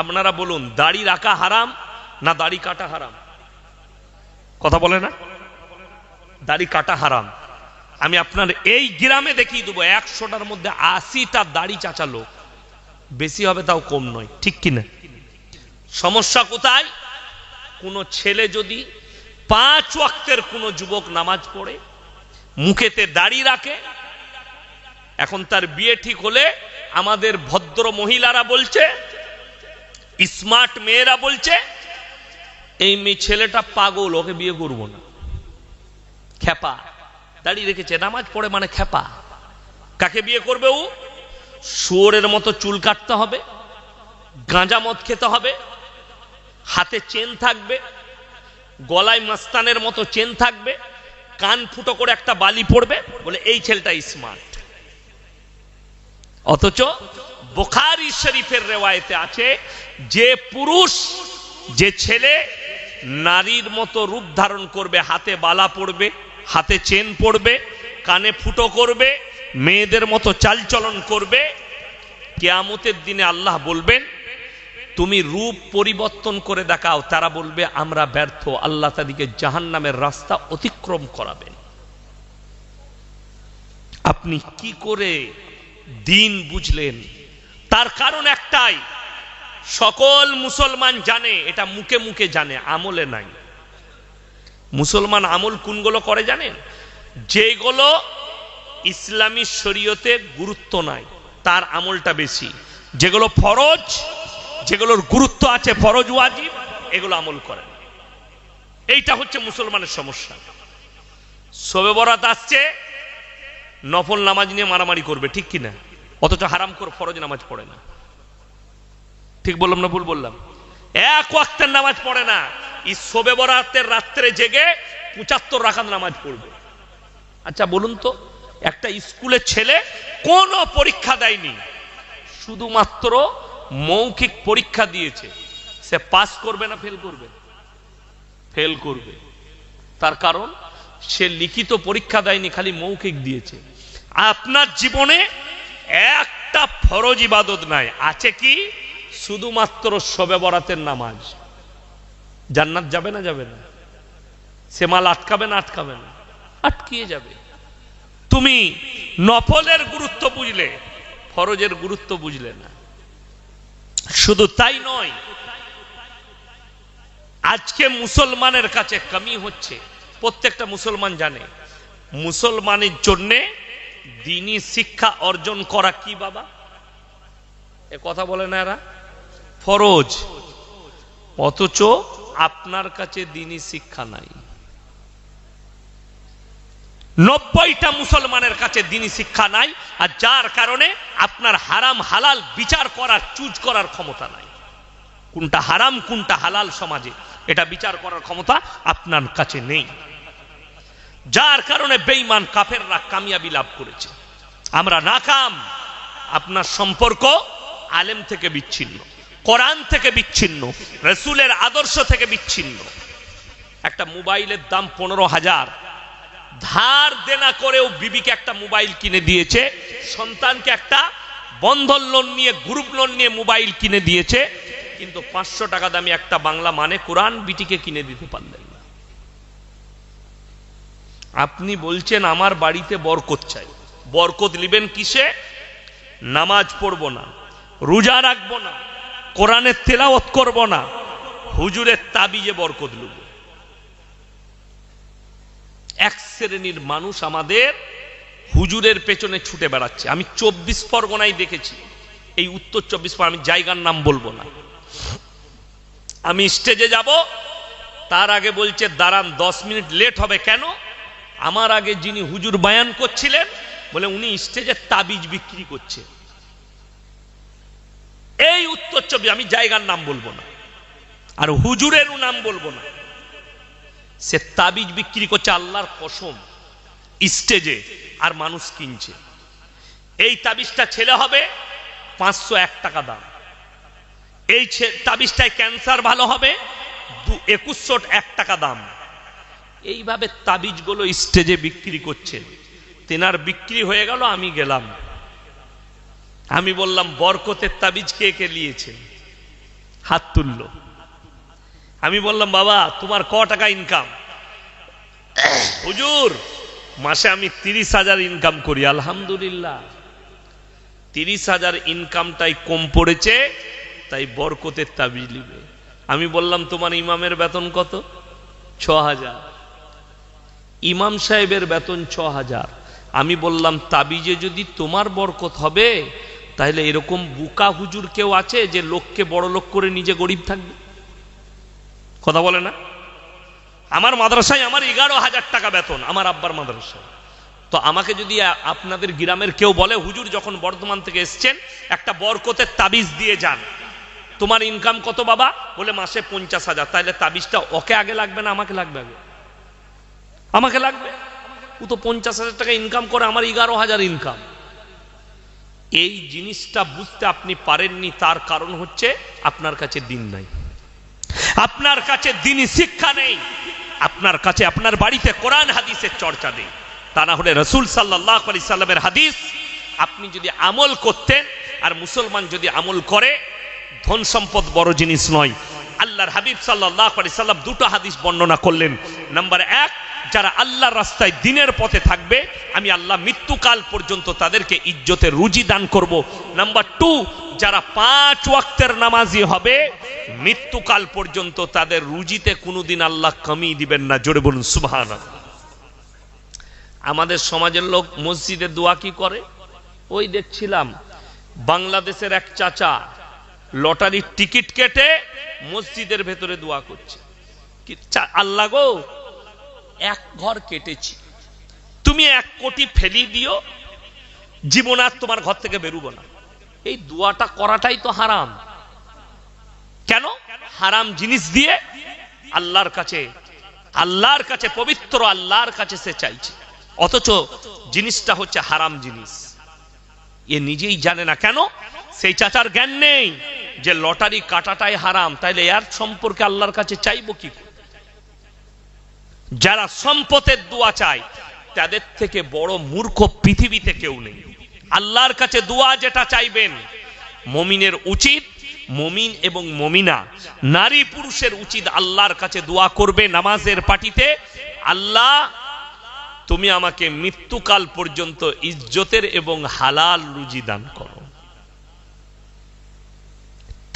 আপনারা বলুন, দাড়ি রাখা হারাম না দাড়ি কাটা হারাম? কথা বলে না? দাড়ি কাটা হারাম। আমি আপনার এই গ্রামে দেখিয়ে দেবো 100টার মধ্যে 80টা দাড়ি চাচা লোক, বেশি হবে তাও কম নয়, ঠিক কিনা? সমস্যা কোথায়? কোন ছেলে যদি 5 ওয়াক্তের কোন যুবক নামাজ পড়ে মুখেতে দাড়ি রাখে, এখন তার বিয়ে ঠিক হলে আমাদের ভদ্র মহিলারা বলছে, স্মার্ট মেয়েরা বলছে, এই মেয়ে ছেলেটা পাগল, ওকে বিয়ে করব না। খেপা, দাড়ি রেখেছে, নামাজ পড়ে মানে খেপা। কাকে বিয়ে করবে ও? শুয়োরের মতো চুল কাটতে হবে, গাঁজা মদ খেতে হবে, হাতে চেন থাকবে, গলায় মাস্তানের মতো চেন থাকবে, কান ফুটো করে একটা বালি পড়বে, বলে এই ছেলেটা স্মার্ট। অথচ বুখারী শরীফের রিওয়ায়েতে আছে, যে পুরুষ, যে ছেলে নারীর মতো রূপ ধারণ করবে, হাতে বালা পড়বে, হাতে চেন পড়বে, কানে ফুটো করবে, মেয়েদের মতো চালচলন করবে, কিয়ামতের দিনে আল্লাহ বলবেন তুমি রূপ পরিবর্তন করে দেখাও। তারা বলবে আমরা ব্যর্থ, আল্লাহ তাদেরকে জাহান্নামের রাস্তা অতিক্রম করাবেন। আপনি কি করে দিন বুঝলেন? তার কারণ একটাই, সকল মুসলমান জানে, এটা মুখে মুখে জানে, আমলে নাই। মুসলমান আমল কোনগুলো করে জানেন? যেগুলো ইসলামী শরীয়তে গুরুত্ব নাই তার আমলটা বেশি, যেগুলো ফরজ, যেগুলোর গুরুত্ব আছে, ফরজ ওয়াজিব, এগুলো আমল করে। এইটা হচ্ছে মুসলমানের সমস্যা। শবে বরাত আসছে, নফল নামাজ নিয়ে মারামারি করবে, ঠিক কিনা? অথচ হারামখোর ফরজ নামাজ পড়ে না। ঠিক বললাম না ভুল বললাম? 1 ওয়াক্তের নামাজ পড়ে না, এই শবে বরাতের রাত্রে জেগে 75 রাকাত নামাজ পড়বে। আচ্ছা বলুন তো, একটা স্কুলের ছেলে কোনো পরীক্ষা দেয়নি, শুধুমাত্র মৌখিক পরীক্ষা দিয়েছে, সে পাস করবে না ফেল করবে? ফেল করবে। তার কারণ সে লিখিত পরীক্ষা দেয়নি, খালি মৌখিক দিয়েছে। আপনার জীবনে একটা ফরজ ইবাদত নাই, আছে কি? শুধুমাত্র শবে বরাতের নামাজ। জান্নাত যাবে না? যাবে না? সে মাল আটকাবে না? আটকাবে না? আটকিয়ে যাবে। তুমি নফলের গুরুত্ব বুঝলে, ফরজের গুরুত্ব বুঝলে না। শুধু তাই নয়, আজকে মুসলমানের কাছে কমি হচ্ছে। প্রত্যেকটা মুসলমান জানে মুসলমানের জন্য দ্বীনি শিক্ষা অর্জন করা কি বাবা? এ কথা বলে না এরা, ফরজ। অথচ আপনার কাছে দ্বীনি শিক্ষা নাই। 90টা মুসলমানের কাছে দ্বীনি শিক্ষা নাই, আর যার কারণে আপনার হারাম হালাল বিচার করার, চুজ করার ক্ষমতা নাই। কোনটা হারাম কোনটা হালাল সমাজে, এটা বিচার করার ক্ষমতা আপনার কাছে নেই। যার কারণে বেঈমান কাফেররা কামিয়াবি লাভ করেছে, আমরা নাকাম। আপনার সম্পর্ক আলেম থেকে বিচ্ছিন্ন, কোরআন থেকে বিচ্ছিন্ন, রাসূলের আদর্শ থেকে বিচ্ছিন্ন। একটা মোবাইলের দাম 15,000, ধার দেনা করেও বিবিকে একটা মোবাইল কিনে দিয়েছে, সন্তানকে একটা বন্ধন লোন নিয়ে, গ্রুপ লোন নিয়ে মোবাইল কিনে দিয়েছে, কিন্তু 500 টাকা দামি একটা বাংলা মানে কোরআন বিটিকে কিনে দিতে পারলেন না। আপনি বলছেন আমার বাড়িতে বরকত চাই। বরকত নেবেন কিসে? নামাজ পড়ব না, রোজা রাখবো না, কোরআনের তেলাওয়াত করব না, হুজুরের তাবিজে বরকত নেব। এক শ্রেণীর মানুষ আমাদের হুজুরের পেছনে ছুটে বেড়াচ্ছে। আমি 24 পরগনায় দেখেছি, এই উত্তর 24 পরগনা, আমি জায়গার নাম বলবো না। আমি স্টেজে যাব, তার আগে বলছে দাঁড়ান 10 মিনিট লেট হবে। কেন? আমার আগে যিনি হুজুর বয়ান করছিলেন, বলে উনি স্টেজে তাবিজ বিক্রি করছে। এই উত্তর 24, আমি জায়গার নাম বলবো না, আর হুজুরেরও নাম বলবো না। সে তাবিজ বিক্রি করছে আল্লাহর কসম স্টেজে, আর মানুষ কিনছে। এই তাবিজটা ছেলে হবে 501 টাকা দাম, এই তাবিজটায় ক্যান্সার ভালো হবে 2101 টাকা দাম। এইভাবে তাবিজগুলো স্টেজে বিক্রি করছেন। তেনার বিক্রি হয়ে গেল, আমি গেলাম, আমি বললাম বরকতের তাবিজ কে কে নিয়েছে? হাত তুলল। আমি বললাম, বাবা তোমার ক টাকা ইনকাম? হুজুর মাসে আমি 30,000 ইনকাম করি। আলহামদুলিল্লাহ, 30,000 ইনকামটাই কম পড়েছে, তাই বরকতের তাবিজ নিবে। আমি বললাম, তোমার ইমামের বেতন কত? 6,000। ইমাম সাহেবের বেতন 6,000। আমি বললাম, তাবিজে যদি তোমার বরকত হবে, তাহলে এরকম বুকা হুজুর কেউ আছে যে লোককে বড় লোক করে নিজে গরিব থাকবে? কথা বলে না? আমার মাদ্রাসায় আমার 11,000 টাকা বেতন, আমার আব্বার মাদ্রাসায়। তো আমাকে যদি আপনাদের গ্রামের কেউ বলে, হুজুর যখন বর্ধমান থেকে এসছেন একটা বরকতের তাবিজ দিয়ে যান, তোমার ইনকাম কত বাবা? বলে মাসে 50,000। তাহলে তাবিজটা ওকে আগে লাগবে না আমাকে লাগবে? আগে আমাকে লাগবে। ও তো 50,000 টাকা ইনকাম করে, আমার 11,000 ইনকাম। এই জিনিসটা বুঝতে আপনি পারেননি, তার কারণ হচ্ছে আপনার কাছে দিন নাই, আপনার কাছে দিনই শিক্ষা নেই, আপনার কাছে আপনার বাড়িতে কোরআন হাদিসের চর্চা নেই। তা না হলে রাসূল সাল্লাল্লাহু আলাইহি সাল্লামের হাদিস আপনি যদি আমল করতেন, আর মুসলমান যদি আমল করে, ধন সম্পদ বড় জিনিস নয়। আল্লাহর হাবিব সাল্লাল্লাহু আলাইহি সাল্লাম দুটো হাদিস বর্ণনা করলেন। নাম্বার 1, যারা আল্লাহর রাস্তায় দ্বীনের পথে থাকবে, আমি আল্লাহ মৃত্যুকাল পর্যন্ত তাদেরকে ইজ্জতের রুজি দান করব। নাম্বার 2, যারা 5 ওয়াক্তের নামাজি হবে, মৃত্যুকাল পর্যন্ত তাদের রুজিতে কোনোদিন আল্লাহ কমি দিবেন না। জোরে বলুন সুবহানাল্লাহ। আমাদের সমাজের লোক মসজিদে দোয়া কি করে? ওই দেখছিলাম বাংলাদেশের এক চাচা লটারির টিকিট কেটে মসজিদের ভেতরে দোয়া করছে। আল্লাহ গো, 1 ঘর কেটেছি, তুমি 1 কোটি ফেলি দিও, জীবন আর তোমার ঘর থেকে বেরোবো না। এই দোয়াটা করাটাই তো হারাম। কেন? হারাম জিনিস দিয়ে আল্লাহর কাছে পবিত্র আল্লাহর কাছে সে চাইছে, অথচ জিনিসটা হচ্ছে হারাম জিনিস। এ নিজেই জানে না। কেন? সেই চাচার জ্ঞান নেই যে লটারি কাটাটাই হারাম, তাইলে এর সম্পর্কে আল্লাহর কাছে চাইবো কি? যারা সম্পদের দোয়া চায়, তাদের থেকে বড় মূর্খ পৃথিবীতে কেউ নেই। আল্লাহর কাছে দোয়া যেটা চাইবেন, মুমিনের উচিত, মুমিন এবং মুমিনা নারী পুরুষের উচিত আল্লাহর কাছে দোয়া করবে নামাজের পাটিতে, আল্লাহ তুমি আমাকে মৃত্যুকাল পর্যন্ত ইজ্জতের এবং হালাল রুজি দান করো।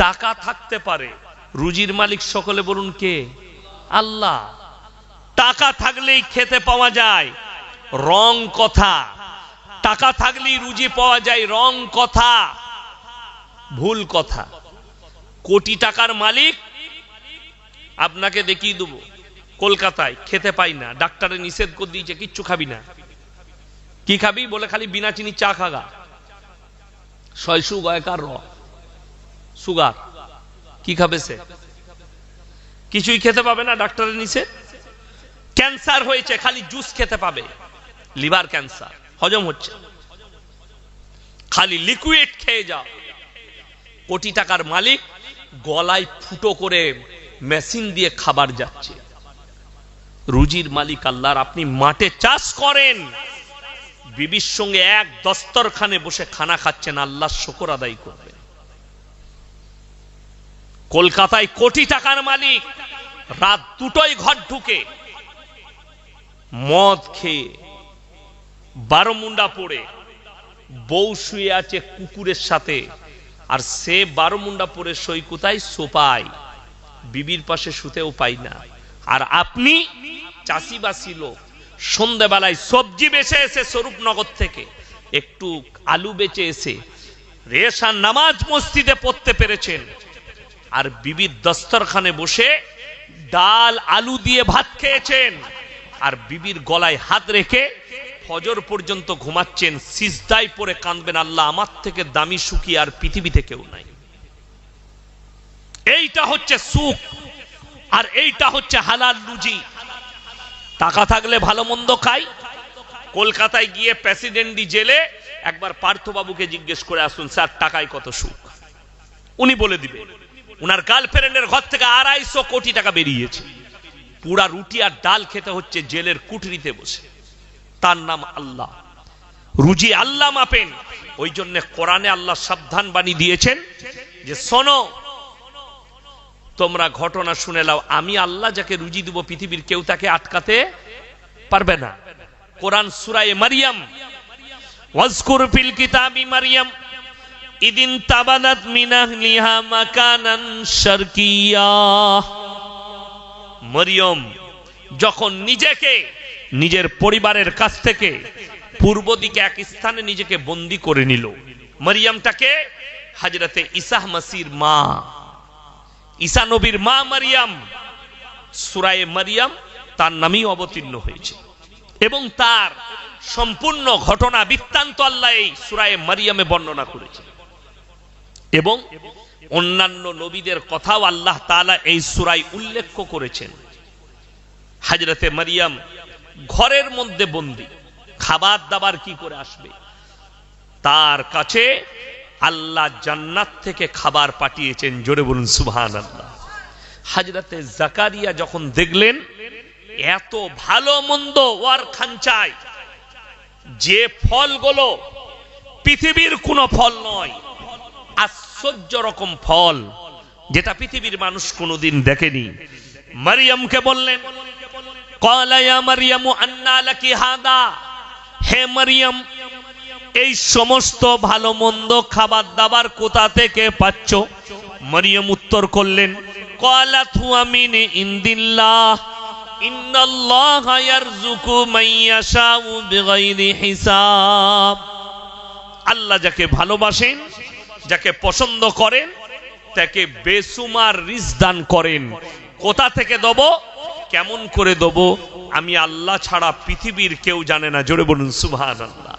টাকা থাকতে পারে, রুজির মালিক সকলে বলুন কে? আল্লাহ। টাকা থাকলেই খেতে পাওয়া যায়, রং কথা। টাকা থাকলেই রুজি পাওয়া যায়, রং কথা, ভুল কথা। কোটি টাকার মালিক আপনাকে দেখিয়ে দেবো, কলকাতায় খেতে পাই না, ডাক্তারে নিষেধ করে দিয়েছে, কিচ্ছু খাবি না। কি খাবি? বলে খালি বিনা চিনি চা খাগা, 600 গয়কার সুগার। কি খাবে সে? কিছুই খেতে পাবে না, ডাক্তারের নিষেধ। ক্যান্সার হয়েছে, খালি জুস খেতে পাবে, লিভার ক্যান্সার, হজম হচ্ছে, খালি লিকুইড খেয়ে যাও। কোটি টাকার মালিক গলায় ফুটো করে মেশিন দিয়ে খাবার যাচ্ছে। রুজির মালিক আল্লাহর। আপনি মাঠে চাষ করেন, বিবির সঙ্গে এক দস্তরখানে বসে খানা খাচ্ছেন, আল্লাহর শুকর আদায় করবেন। কলকাতায় কোটি টাকার মালিক রাত 2টোয় ঘর ঢুকে মদ খেয়ে 12 মুন্ডা পড়ে, বউ শুয়ে আছে কুকুরের সাথে, আর সে 12 মুন্ডা পড়ে সই কোথায়? সোপায়, বিবির পাশে শুতেও পাই না। আর আপনি চাষিবাসী লোক, সন্ধ্যাবেলায় সবজি বেচে এসে স্বরূপনগর থেকে একটু আলু বেচে এসে রেশান নামাজ মসজিদে পড়তে পেরেছেন, আর বিবির দস্তরখানে বসে ডাল আলু দিয়ে ভাত খেয়েছেন, আর বিবির গলায় হাত রেখে ফজর পর্যন্ত ঘুমাচ্ছেন, সিজদায় পড়ে কাঁদবেন, আল্লাহ আমার থেকে দামি সুখী আর পৃথিবীতে কেউ নাই। এইটা হচ্ছে সুখ, আর এইটা হচ্ছে হালাল রুজি। টাকা থাকলে ভালো মন্দ খাই। কলকাতায় গিয়ে প্রেসিডেন্টি জেলে একবার পার্থবাবুকে জিজ্ঞেস করে আসুন, স্যার টাকায় কত সুখ? উনি বলে দিবে। উনার গার্লফ্রেন্ডের ঘর থেকে 250 কোটি টাকা বেরিয়েছে, পুরা রুটি আর ডাল খেতে হচ্ছে জেলের কুঠরিতে বসে। তার নাম আল্লাহ। রুজি আল্লাহ মাপেন। ওই জন্য কোরআনে আল্লাহ সাবধান বাণী দিয়েছেন যে শোনো, তোমরা ঘটনা শুনে নাও, আমি আল্লাহ যাকে রুজি দিব পৃথিবীর কেউ তাকে আটকাতে পারবে না। কোরআন সূরা মারইয়াম, ওয়াজকুর ফিল কিতাবি মারইয়াম ইদিন তাবাদাত মিন আহলিহা মাকানান শারকিয়া। মরিয়ম যখন নিজেকে নিজের পরিবারের কাছ থেকে পূর্ব দিকে এক স্থানে নিজেকে বন্দী করে নিল। মরিয়মটাকে হযরতে ঈসা মসির মা, ঈসা নবীর মা মরিয়ম, সূরা মারইয়াম তার নামেই অবতীর্ণ হয়েছে এবং তার সম্পূর্ণ ঘটনা বৃত্তান্ত আল্লাহ এই সূরা মারইয়ামে বর্ণনা করেছে এবং অন্যান্য নবীদের কথাও আল্লাহ তাআলা এই সূরায় উল্লেখ করেছেন। হযরতে মারইয়াম ঘরের মধ্যে বন্দী, খাবার দাবার কি করে আসবে? তার কাছে আল্লাহ জান্নাত থেকে খাবার পাঠিয়েছেন, জোরে বলুন সুবহানাল্লাহ। হযরতে জাকারিয়া যখন দেখলেন এত ভালো মন্দ ওর খাঞ্চায়, যে ফলগুলো পৃথিবীর কোনো ফল নয়, আশ্চর্য রকম ফল যেটা পৃথিবীর মানুষ কোনোদিন দেখেনি, মারইয়ামকে বললেন, ক্বালা ইয়া মারইয়ামু আন্না লাকি হাদা, হে মারইয়াম এই সমস্ত ভালো মন্দ খাবার দাবার কোথা থেকে পাচ্ছ? মারইয়াম উত্তর করলেন, ক্বালাত হুয়া মিন ইনদিল্লাহ ইন্নাল্লাহা ইয়ারযুকু মান ইয়াশাউ বিগাইরি হিসাব। আল্লাহ যাকে ভালোবাসেন, যাকে পছন্দ করেন, তাকে বেসুমার রিজক দান করেন। কোথা থেকে দেব, কেমন করে দেব, আমি আল্লাহ ছাড়া পৃথিবীর কেউ জানে না, জোরে বলুন সুবহানাল্লাহ।